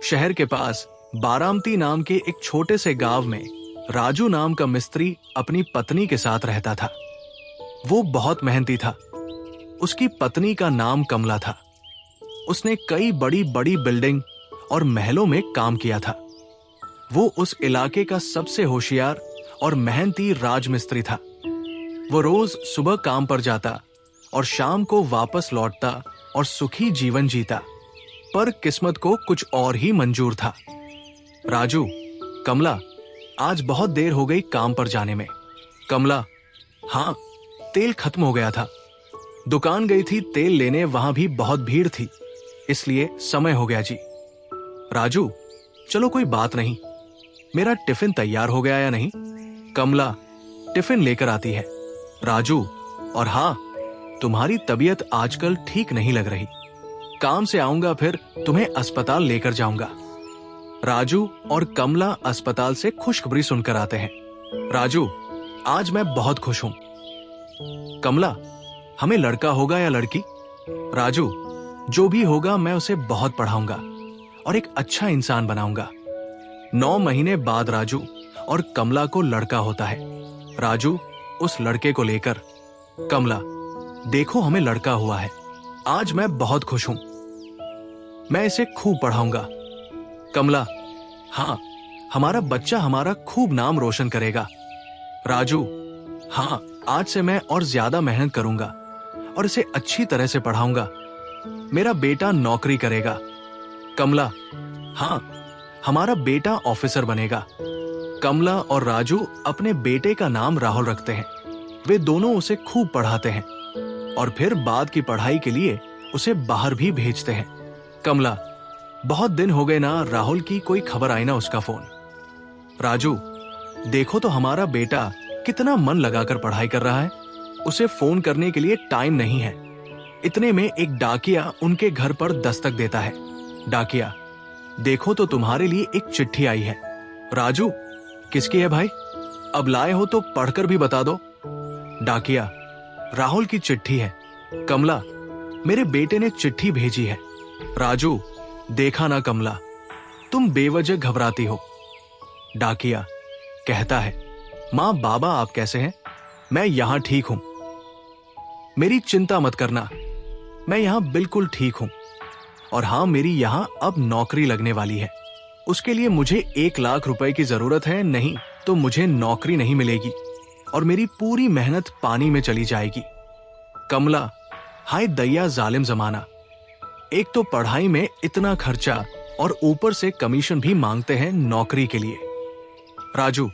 शहर के पास बारामती नाम के एक छोटे से गांव में राजू नाम का मिस्त्री अपनी पत्नी के साथ रहता था। वो बहुत मेहनती था। उसकी पत्नी का नाम कमला था। उसने कई बड़ी बड़ी बिल्डिंग और महलों में काम किया था। वो उस इलाके का सबसे होशियार और मेहनती राजमिस्त्री था। वो रोज सुबह काम पर जाता और शाम को वापस लौटता और सुखी जीवन जीता। पर किस्मत को कुछ और ही मंजूर था। राजू, कमला, आज बहुत देर हो गई काम पर जाने में। कमला, हाँ, तेल खत्म हो गया था। दुकान गई थी तेल लेने, वहां भी बहुत भीड़ थी, इसलिए समय हो गया जी। राजू, चलो कोई बात नहीं, मेरा टिफिन तैयार हो गया या नहीं? कमला टिफिन लेकर आती है। राजू, और हाँ, तुम्हारी तबीयत आजकल ठीक नहीं लग रही। काम से आऊंगा फिर तुम्हें अस्पताल लेकर जाऊंगा। राजू और कमला अस्पताल से खुशखबरी सुनकर आते हैं। राजू, आज मैं बहुत खुश हूं। कमला, हमें लड़का होगा या लड़की? राजू, जो भी होगा मैं उसे बहुत पढ़ाऊंगा और एक अच्छा इंसान बनाऊंगा। 9 महीने बाद राजू और कमला को लड़का होता है। राजू उस लड़के को लेकर, कमला, देखो हमें लड़का हुआ है, आज मैं बहुत खुश हूं, मैं इसे खूब पढ़ाऊंगा। कमला, हाँ, हमारा बच्चा हमारा खूब नाम रोशन करेगा। राजू, हाँ, आज से मैं और ज्यादा मेहनत करूंगा और इसे अच्छी तरह से पढ़ाऊंगा। मेरा बेटा नौकरी करेगा। कमला, हाँ, हमारा बेटा ऑफिसर बनेगा। कमला और राजू अपने बेटे का नाम राहुल रखते हैं। वे दोनों उसे खूब पढ़ाते हैं और फिर बाद की पढ़ाई के लिए उसे बाहर भी भेजते हैं। कमला, बहुत दिन हो गए ना राहुल की कोई खबर आई ना उसका फोन। राजू, देखो तो हमारा बेटा कितना मन लगाकर पढ़ाई कर रहा है, उसे फोन करने के लिए टाइम नहीं है। इतने में एक डाकिया उनके घर पर दस्तक देता है। डाकिया, देखो तो तुम्हारे लिए एक चिट्ठी आई है। राजू, किसकी है भाई? अब लाए हो तो पढ़कर भी बता दो। डाकिया, राहुल की चिट्ठी है। कमला, मेरे बेटे ने चिट्ठी भेजी है। राजू, देखा ना कमला, तुम बेवजह घबराती हो। डाकिया कहता है, मां बाबा आप कैसे हैं? मैं यहां ठीक हूं, मेरी चिंता मत करना, मैं यहां बिल्कुल ठीक हूं। और हां, मेरी यहां अब नौकरी लगने वाली है। उसके लिए मुझे 1 लाख रुपए की जरूरत है, नहीं तो मुझे नौकरी नहीं मिलेगी और मेरी पूरी मेहनत पानी में चली जाएगी। कमला, हाय दया जालिम जमाना, एक तो पढ़ाई में इतना खर्चा और ऊपर से कमीशन भी मांगते हैं नौकरी के लिए। राजू,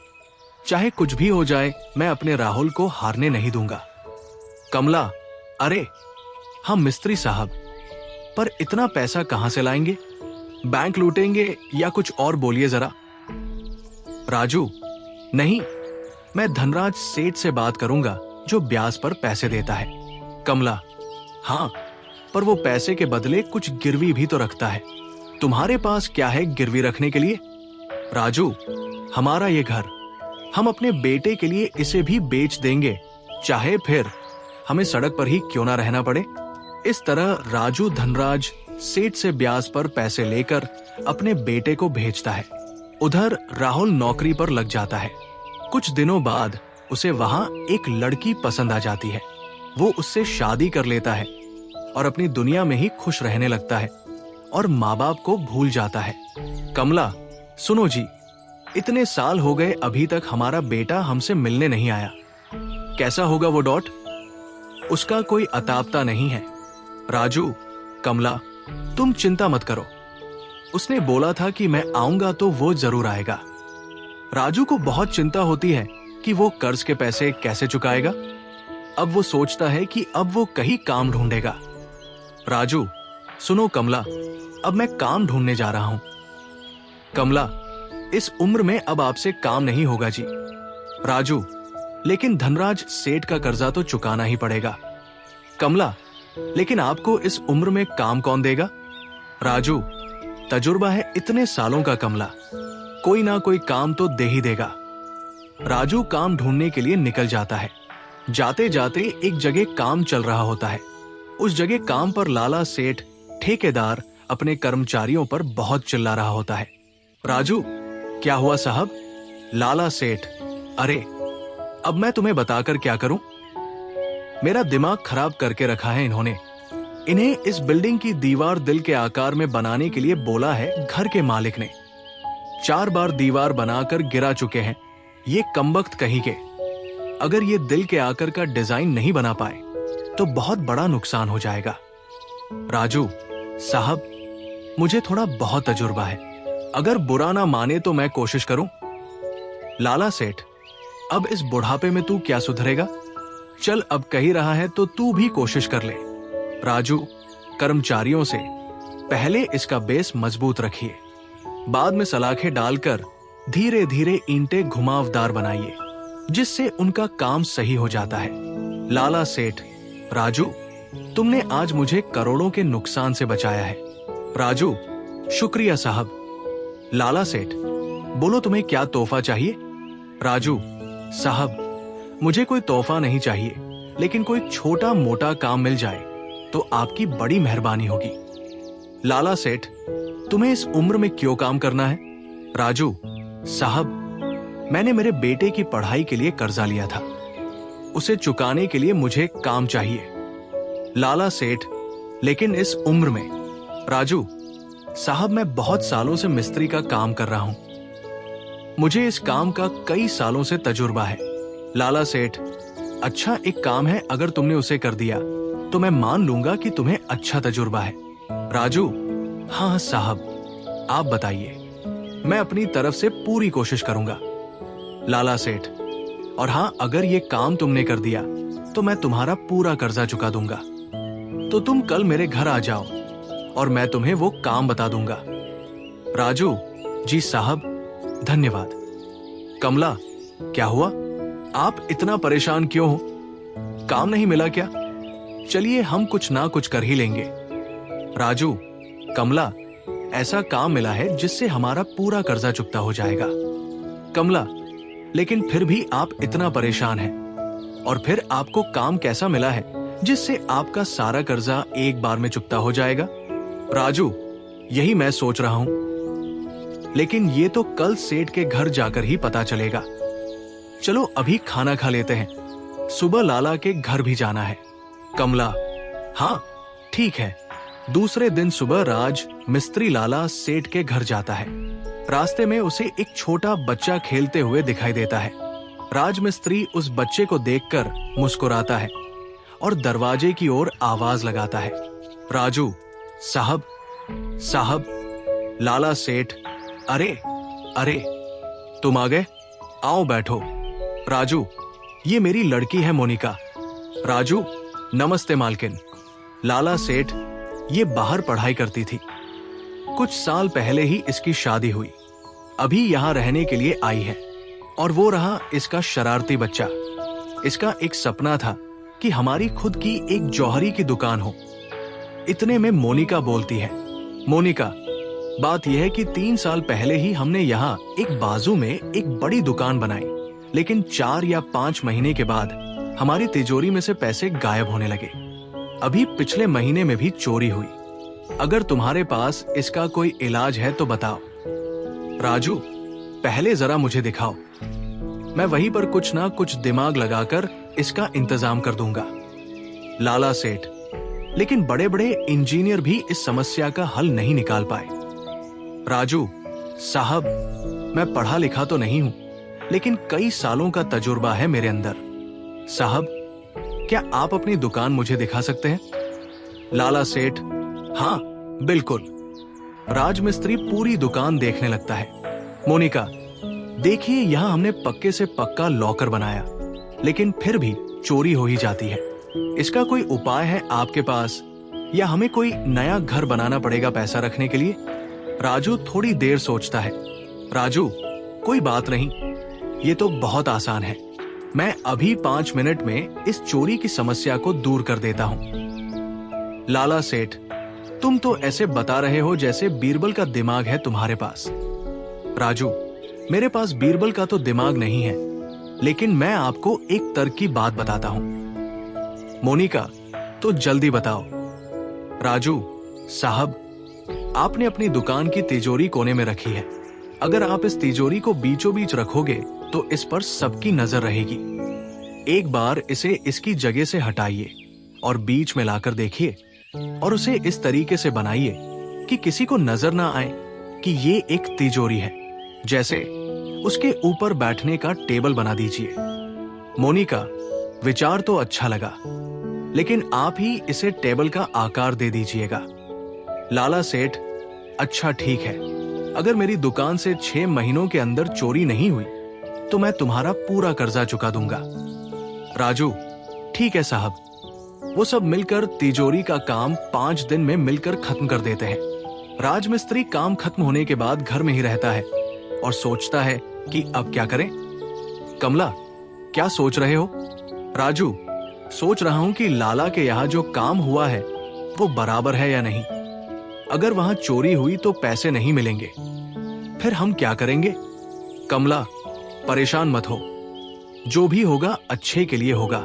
चाहे कुछ भी हो जाए मैं अपने राहुल को हारने नहीं दूंगा। कमला, अरे हम मिस्त्री साहब, पर इतना पैसा कहां से लाएंगे? बैंक लूटेंगे या कुछ और? बोलिए जरा। राजू, नहीं, मैं धनराज सेठ से बात करूंगा जो ब्याज पर पैसे देता है। कमला, हाँ, पर वो पैसे के बदले कुछ गिरवी भी तो रखता है। तुम्हारे पास क्या है गिरवी रखने के लिए? राजू, हमारा ये घर, हम अपने बेटे के लिए इसे भी बेच देंगे, चाहे फिर हमें सड़क पर ही क्यों ना रहना पड़े। इस तरह राजू धनराज सेठ से ब्याज पर पैसे लेकर अपने बेटे को भेजता है। उधर राहुल नौकरी पर लग जाता है। कुछ दिनों बाद उसे वहां एक लड़की पसंद आ जाती है। वो उससे शादी कर लेता है और अपनी दुनिया में ही खुश रहने लगता है और माँ बाप को भूल जाता है। कमला, सुनो जी, इतने साल हो गए अभी तक हमारा बेटा हमसे मिलने नहीं आया। कैसा होगा वो डॉट? उसका कोई अतापता नहीं है। राजू, कमला, तुम चिंता मत करो, उसने बोला था कि मैं आऊंगा तो वो जरूर आएगा। राजू को बहुत चिंता होती है कि वो कर्ज के पैसे कैसे चुकाएगा। अब वो सोचता है कि अब वो कहीं काम ढूंढेगा। राजू, सुनो कमला, अब मैं काम ढूंढने जा रहा हूं। कमला, इस उम्र में अब आपसे काम नहीं होगा जी। राजू, लेकिन धनराज सेठ का कर्जा तो चुकाना ही पड़ेगा। कमला, लेकिन आपको इस उम्र में काम कौन देगा? राजू, तजुर्बा है इतने सालों का कमला, कोई ना कोई काम तो दे ही देगा। राजू काम ढूंढने के लिए निकल जाता है। जाते जाते एक जगह काम चल रहा होता है। उस जगह काम पर लाला सेठ ठेकेदार अपने कर्मचारियों पर बहुत चिल्ला रहा होता है। राजू, क्या हुआ साहब? लाला सेठ, अरे अब मैं तुम्हें बताकर क्या करूं? मेरा दिमाग खराब करके रखा है इन्होंने। इन्हें इस बिल्डिंग की दीवार दिल के आकार में बनाने के लिए बोला है घर के मालिक ने। 4 बार दीवार बनाकर गिरा चुके हैं ये कमबख्त कहीं के। अगर ये दिल के आकार का डिजाइन नहीं बना पाए तो बहुत बड़ा नुकसान हो जाएगा। राजू साहब, मुझे थोड़ा बहुत तजुर्बा है, अगर बुरा ना माने तो मैं कोशिश करूं। लाला सेठ, अब इस बुढ़ापे में तू क्या सुधरेगा? चल अब कही रहा है तो तू भी कोशिश कर ले। राजू, कर्मचारियों से पहले इसका बेस मजबूत रखिए, बाद में सलाखें डालकर धीरे धीरे ईंटें घुमावदार बनाइए, जिससे उनका काम सही हो जाता है। लाला सेठ, राजू, तुमने आज मुझे करोड़ों के नुकसान से बचाया है। राजू, शुक्रिया साहब। लाला सेठ, बोलो तुम्हें क्या तोहफा चाहिए? राजू साहब, मुझे कोई तोहफा नहीं चाहिए, लेकिन कोई छोटा मोटा काम मिल जाए तो आपकी बड़ी मेहरबानी होगी। लाला सेठ, तुम्हें इस उम्र में क्यों काम करना है? राजू साहब, मैंने मेरे बेटे की पढ़ाई के लिए कर्जा लिया था, उसे चुकाने के लिए मुझे काम चाहिए। लाला सेठ, लेकिन इस उम्र में? राजू साहब, मैं बहुत सालों से मिस्त्री का काम कर रहा हूं, मुझे इस काम का कई सालों से तजुर्बा है। लाला सेठ, अच्छा एक काम है, अगर तुमने उसे कर दिया तो मैं मान लूंगा कि तुम्हें अच्छा तजुर्बा है। राजू, हाँ साहब, आप बताइए, मैं अपनी तरफ से पूरी कोशिश करूंगा। लाला सेठ, और हाँ, अगर ये काम तुमने कर दिया तो मैं तुम्हारा पूरा कर्जा चुका दूंगा। तो तुम कल मेरे घर आ जाओ और मैं तुम्हें वो काम बता दूंगा। राजू, जी साहब, धन्यवाद। कमला, क्या हुआ? आप इतना परेशान क्यों हो? काम नहीं मिला क्या? चलिए हम कुछ ना कुछ कर ही लेंगे। राजू, कमला, ऐसा काम मिला है जिससे हमारा पूरा कर्जा चुकता हो जाएगा। कमला, लेकिन फिर भी आप इतना परेशान हैं, और फिर आपको काम कैसा मिला है जिससे आपका सारा कर्जा एक बार में चुकता हो जाएगा? राजू, यही मैं सोच रहा हूं, लेकिन ये तो कल सेठ के घर जाकर ही पता चलेगा। चलो अभी खाना खा लेते हैं, सुबह लाला के घर भी जाना है। कमला, हाँ ठीक है। दूसरे दिन सुबह राज मिस्त्री लाला सेठ के घर जाता है। रास्ते में उसे एक छोटा बच्चा खेलते हुए दिखाई देता है। राज मिस्त्री उस बच्चे को देखकर मुस्कुराता है और दरवाजे की ओर आवाज लगाता है। राजू साहब, साहब। लाला सेठ, अरे अरे, तुम आ गए, आओ बैठो। राजू, ये मेरी लड़की है मोनिका। राजू, नमस्ते मालकिन। लाला सेठ, ये बाहर पढ़ाई करती थी, कुछ साल पहले ही इसकी शादी हुई, अभी यहाँ रहने के लिए आई है। और वो रहा इसका शरारती बच्चा। इसका एक सपना था कि हमारी खुद की एक जौहरी की दुकान हो। इतने में मोनिका बोलती है, मोनिका, बात यह है कि 3 साल पहले ही हमने यहाँ एक बाजू में एक बड़ी दुकान बनाई, लेकिन 4 या 5 महीने के बाद हमारी तिजोरी में से पैसे गायब होने लगे। अभी पिछले महीने में भी चोरी हुई। अगर तुम्हारे पास इसका कोई इलाज है तो बताओ। राजू, पहले जरा मुझे दिखाओ, मैं वहीं पर कुछ ना कुछ दिमाग लगाकर इसका इंतजाम कर दूंगा। लाला सेठ, लेकिन बड़े बड़े इंजीनियर भी इस समस्या का हल नहीं निकाल पाए। राजू साहब, मैं पढ़ा लिखा तो नहीं हूं, लेकिन कई सालों का तजुर्बा है मेरे अंदर। साहब, क्या आप अपनी दुकान मुझे दिखा सकते हैं? लाला सेठ, हाँ बिल्कुल। राजमिस्त्री पूरी दुकान देखने लगता है। मोनिका, देखिए, यहां हमने पक्के से पक्का लॉकर बनाया, लेकिन फिर भी चोरी हो ही जाती है। इसका कोई उपाय है आपके पास, या हमें कोई नया घर बनाना पड़ेगा पैसा रखने के लिए? राजू थोड़ी देर सोचता है। राजू, कोई बात नहीं, ये तो बहुत आसान है, मैं अभी 5 मिनट में इस चोरी की समस्या को दूर कर देता हूं। लाला सेठ, तुम तो ऐसे बता रहे हो जैसे बीरबल का दिमाग है तुम्हारे पास। राजू, मेरे पास बीरबल का तो दिमाग नहीं है, लेकिन मैं आपको एक तर्क की बात बताता हूं। मोनिका, तो जल्दी बताओ। राजू साहब, आपने अपनी दुकान की तिजोरी कोने में रखी है। अगर आप इस तिजोरी को बीचों बीच रखोगे तो इस पर सबकी नजर रहेगी। एक बार इसे इसकी जगह से हटाइए और बीच में लाकर देखिए और उसे इस तरीके से बनाइए कि किसी को नजर ना आए कि ये एक तिजोरी है। जैसे उसके ऊपर बैठने का टेबल बना दीजिए। मोनिका, विचार तो अच्छा लगा, लेकिन आप ही इसे टेबल का आकार दे दीजिएगा। लाला सेठ, अच्छा ठीक है, अगर मेरी दुकान से 6 महीनों के अंदर चोरी नहीं हुई तो मैं तुम्हारा पूरा कर्जा चुका दूंगा। राजू, ठीक है साहब। वो सब मिलकर तिजोरी का काम 5 दिन में मिलकर खत्म कर देते हैं। राजमिस्त्री काम खत्म होने के बाद घर में ही रहता है और सोचता है कि अब क्या करें। कमला, क्या सोच रहे हो? राजू, सोच रहा हूं कि लाला के यहाँ जो काम हुआ है वो बराबर है या नहीं। अगर वहां चोरी हुई तो पैसे नहीं मिलेंगे, फिर हम क्या करेंगे? कमला, परेशान मत हो, जो भी होगा अच्छे के लिए होगा।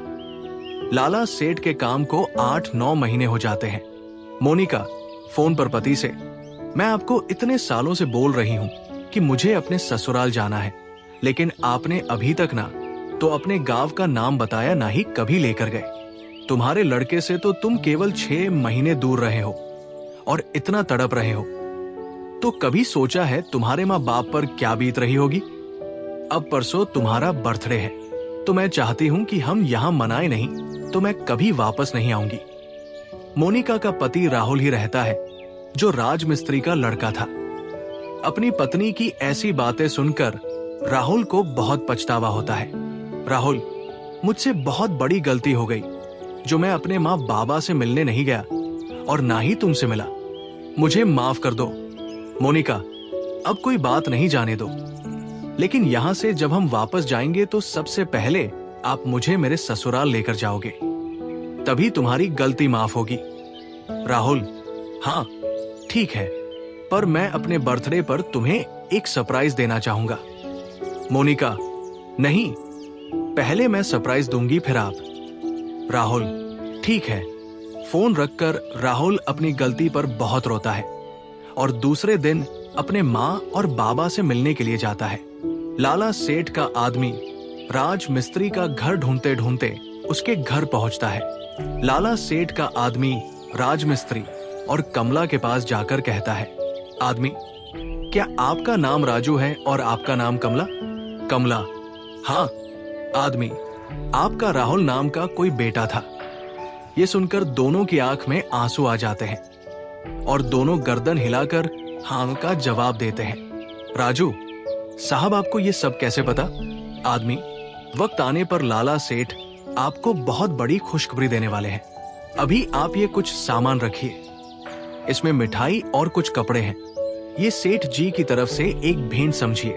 लाला सेठ के काम को 8-9 महीने हो जाते हैं। मोनिका फोन पर पति से, मैं आपको इतने सालों से बोल रही हूं कि मुझे अपने ससुराल जाना है, लेकिन आपने अभी तक ना तो अपने गांव का नाम बताया, ना ही कभी लेकर गए। तुम्हारे लड़के से तो तुम केवल 6 महीने दूर रहे हो और इतना तड़प रहे हो, तो कभी सोचा है तुम्हारे माँ बाप पर क्या बीत रही होगी? अब परसों तुम्हारा बर्थडे है, तो मैं चाहती हूं कि हम यहां मनाए नहीं तो मैं कभी वापस नहीं आऊंगी। मोनिका का पति राहुल ही रहता है, जो राजमिस्त्री का लड़का था। अपनी पत्नी की ऐसी बातें सुनकर राहुल को बहुत पछतावा होता है। राहुल, मुझसे बहुत बड़ी गलती हो गई जो मैं अपने माँ बाबा से मिलने नहीं गया और ना ही तुमसे मिला। मुझे माफ कर दो। मोनिका, अब कोई बात नहीं, जाने दो। लेकिन यहां से जब हम वापस जाएंगे तो सबसे पहले आप मुझे मेरे ससुराल लेकर जाओगे, तभी तुम्हारी गलती माफ होगी। राहुल, हाँ ठीक है, पर मैं अपने बर्थडे पर तुम्हें एक सरप्राइज देना चाहूंगा। मोनिका, नहीं, पहले मैं सरप्राइज दूंगी फिर आप। राहुल, ठीक है। फोन रखकर राहुल अपनी गलती पर बहुत रोता है और दूसरे दिन अपने माँ और बाबा से मिलने के लिए जाता है। लाला सेठ का आदमी राज मिस्त्री का घर ढूंढते ढूंढते उसके घर पहुंचता है। लाला सेठ का आदमी राज मिस्त्री और कमला के पास जाकर कहता है, आदमी, क्या आपका नाम राजू है और आपका नाम कमला? कमला, हाँ। आदमी, आपका राहुल नाम का कोई बेटा था। ये सुनकर दोनों की आंख में आंसू आ जाते हैं और दोनों गर्दन हिलाकर हाँ का जवाब देते हैं। राजू साहब, आपको ये सब कैसे पता? आदमी, वक्त आने पर लाला सेठ आपको बहुत बड़ी खुशखबरी देने वाले हैं। अभी आप ये कुछ सामान रखिए, इसमें मिठाई और कुछ कपड़े हैं। ये सेठ जी की तरफ से एक भेंट समझिए।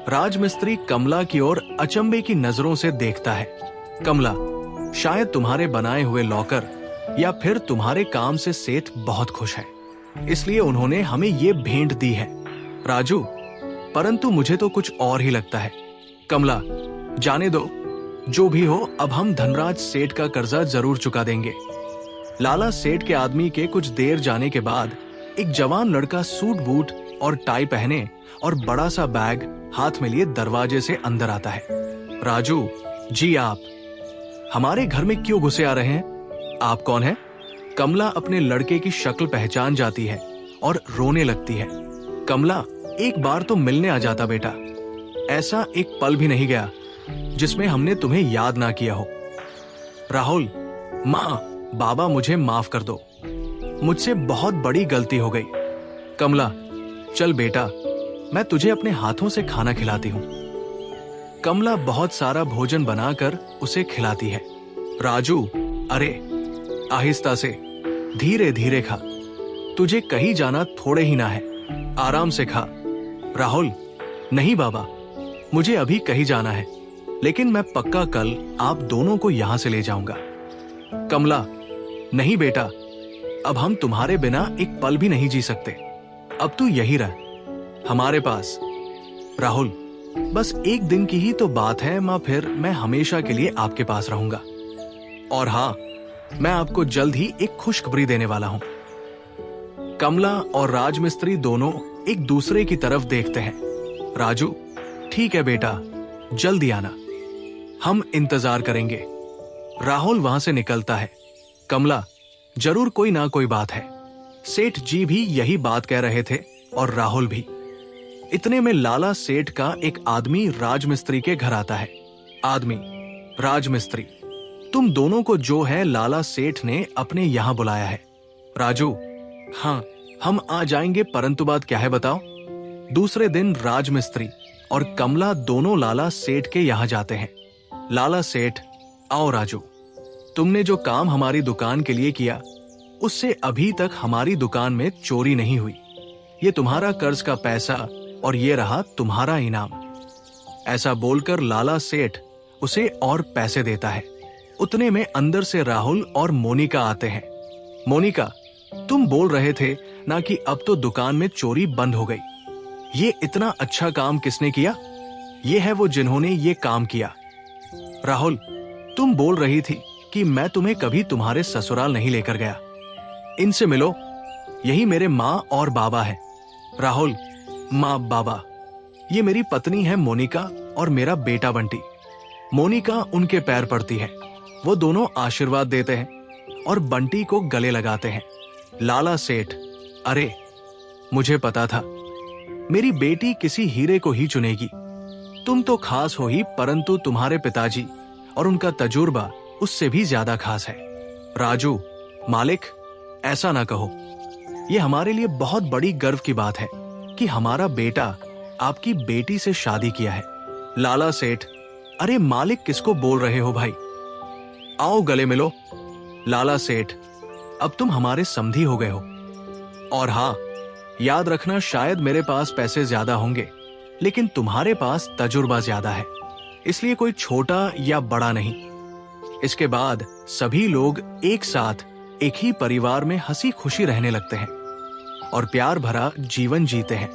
राजमिस्त्री कमला की ओर अचंभे की नजरों से देखता है। कमला, शायद तुम्हारे बनाए हुए लॉकर या फिर तुम्हारे काम से सेठ बहुत खुश है, इसलिए उन्होंने हमें ये भेंट दी है। राजू, परंतु मुझे तो कुछ और ही लगता है। कमला, जाने दो, जो भी हो, अब हम धनराज सेठ का कर्जा जरूर चुका देंगे। लाला सेठ के आदमी के कुछ देर जाने के बाद एक जवान लड़का सूट बूट और टाई पहने और बड़ा सा बैग हाथ में लिए दरवाजे से अंदर आता है। राजू जी, आप हमारे घर में क्यों घुसे आ रहे हैं? आप कौन हैं? कमला अपने लड़के की शक्ल पहचान जाती है और रोने लगती है। कमला, एक बार तो मिलने आ जाता बेटा, ऐसा एक पल भी नहीं गया जिसमें हमने तुम्हें याद ना किया हो। राहुल, माँ बाबा, मुझे माफ कर दो, मुझसे बहुत बड़ी गलती हो गई। कमला, चल बेटा, मैं तुझे अपने हाथों से खाना खिलाती हूँ। कमला बहुत सारा भोजन बनाकर उसे खिलाती है। राजू, अरे आहिस्ता से, धीरे धीरे खा, तुझे कहीं जाना थोड़े ही ना है, आराम से खा। राहुल, नहीं बाबा, मुझे अभी कहीं जाना है, लेकिन मैं पक्का कल आप दोनों को यहां से ले जाऊंगा। कमला, नहीं बेटा, अब हम तुम्हारे बिना एक पल भी नहीं जी सकते, अब तू यही रह हमारे पास। राहुल, बस एक दिन की ही तो बात है माँ, फिर मैं हमेशा के लिए आपके पास रहूंगा। और हाँ, मैं आपको जल्द ही एक खुशखबरी देने वाला हूं। कमला और राजमिस्त्री दोनों एक दूसरे की तरफ देखते हैं। राजू, ठीक है बेटा, जल्दी आना, हम इंतजार करेंगे। राहुल वहां से निकलता है। कमला, जरूर कोई ना कोई बात है। सेठ जी भी यही बात कह रहे थे और राहुल भी। इतने में लाला सेठ का एक आदमी राजमिस्त्री के घर आता है। आदमी, राजमिस्त्री, तुम दोनों को जो है लाला सेठ ने अपने यहां बुलाया है। राजू, हाँ, हम आ जाएंगे, परंतु बात क्या है बताओ। दूसरे दिन राजमिस्त्री और कमला दोनों लाला सेठ के यहां जाते हैं। लाला सेठ, आओ राजू, तुमने जो काम हमारी दुकान के लिए किया उससे अभी तक हमारी दुकान में चोरी नहीं हुई। ये तुम्हारा कर्ज का पैसा और ये रहा तुम्हारा इनाम। ऐसा बोलकर लाला सेठ उसे और पैसे देता है। उतने में अंदर से राहुल और मोनिका आते हैं। मोनिका, तुम बोल रहे थे ना कि अब तो दुकान में चोरी बंद हो गई। ये इतना अच्छा काम किसने किया? ये है वो जिन्होंने ये काम किया। राहुल, तुम बोल रही थी कि मैं तुम्हें कभी तुम्हारे ससुराल नहीं लेकर गया। इनसे मिलो, यही मेरे माँ और बाबा है। राहुल, माँ बाबा, ये मेरी पत्नी है मोनिका और मेरा बेटा बंटी। मोनिका उनके पैर पड़ती है। वो दोनों आशीर्वाद देते हैं और बंटी को गले लगाते हैं। लाला सेठ, अरे मुझे पता था मेरी बेटी किसी हीरे को ही चुनेगी। तुम तो खास हो ही, परंतु तुम्हारे पिताजी और उनका तजुर्बा उससे भी ज्यादा खास है। राजू, मालिक, ऐसा ना कहो। यह हमारे लिए बहुत बड़ी गर्व की बात है कि हमारा बेटा आपकी बेटी से शादी किया है। लाला सेठ, अरे मालिक किसको बोल रहे हो भाई? आओ गले मिलो। लाला सेठ, अब तुम हमारे समधी हो गए हो। और हाँ, याद रखना, शायद मेरे पास पैसे ज्यादा होंगे लेकिन तुम्हारे पास तजुर्बा ज्यादा है, इसलिए कोई छोटा या बड़ा नहीं। इसके बाद सभी लोग एक साथ एक ही परिवार में हंसी खुशी रहने लगते हैं और प्यार भरा जीवन जीते हैं।